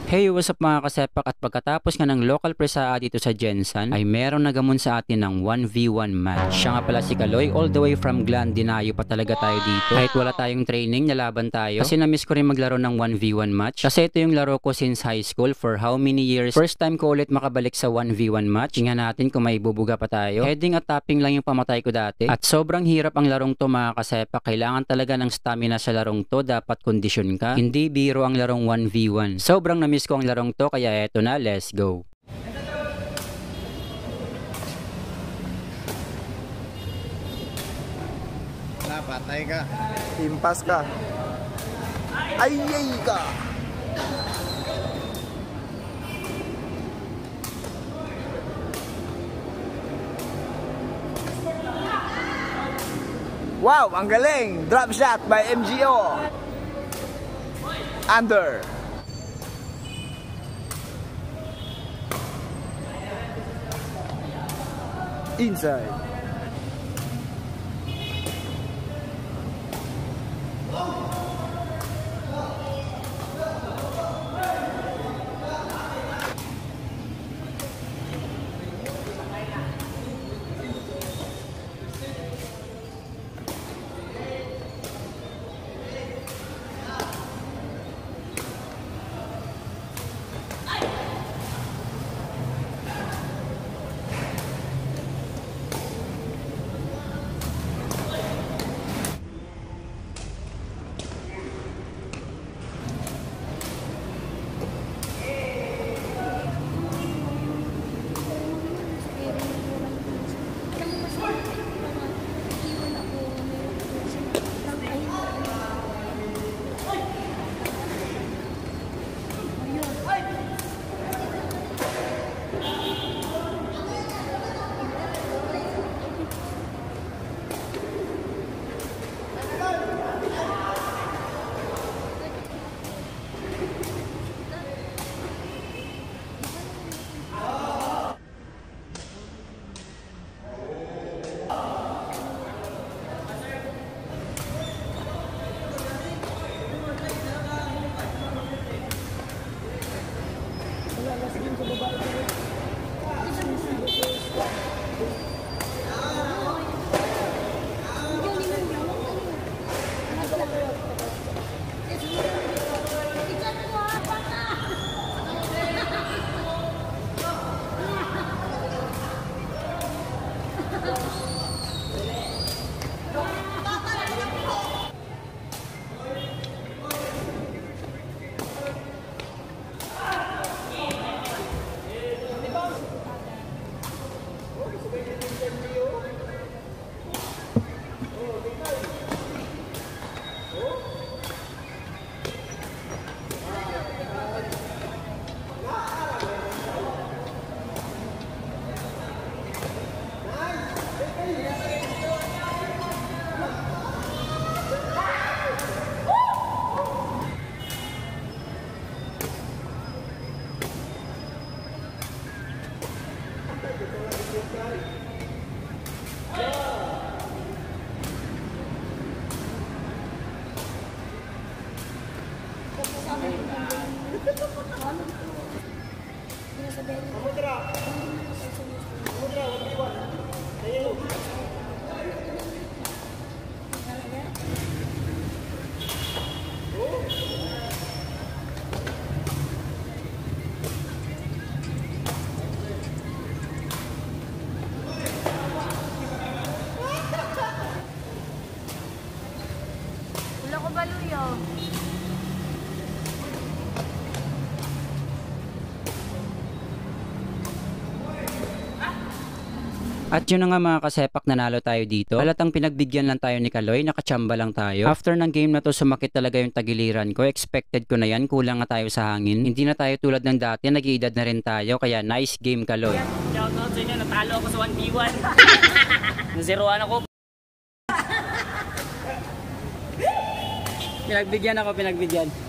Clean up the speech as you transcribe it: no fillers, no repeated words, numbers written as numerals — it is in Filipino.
Hey, what's up mga kasepak, at pagkatapos nga ng local presa dito sa Jensen ay merong nagamon sa atin ng 1v1 match. Siya nga pala si Kaloy, all the way from Glan. Dinayo pa talaga tayo dito. Kahit wala tayong training, nalaban tayo. Kasi na-miss ko rin maglaro ng 1v1 match. Kasi ito yung laro ko since high school for how many years. First time ko ulit makabalik sa 1v1 match. Tingnan natin kung may bubuga pa tayo. Heading at tapping lang yung pamatay ko dati. At sobrang hirap ang larong to mga kasepak. Kailangan talaga ng stamina sa larong to. Dapat kondisyon ka. Hindi biro ang larong 1v1. Sobrang na-miss ko ang larong to, kaya eto na, let's go. Patay ka. Impas ka. Ay ka. Wow, ang galing. Drop shot by MGO. Under. Inside. Wala ko baluyo. At yun na nga mga kasepak, nanalo tayo dito. Halatang pinagbigyan lang tayo ni Kaloy, nakachamba lang tayo. After ng game na to, sumakit talaga yung tagiliran ko. Expected ko na yan, kulang nga tayo sa hangin. Hindi na tayo tulad ng dati, nag-iedad na rin tayo. Kaya nice game, Kaloy. Shoutout sa inyo, natalo ako sa 1v1. Nazeroan ako. Pinagbigyan ako.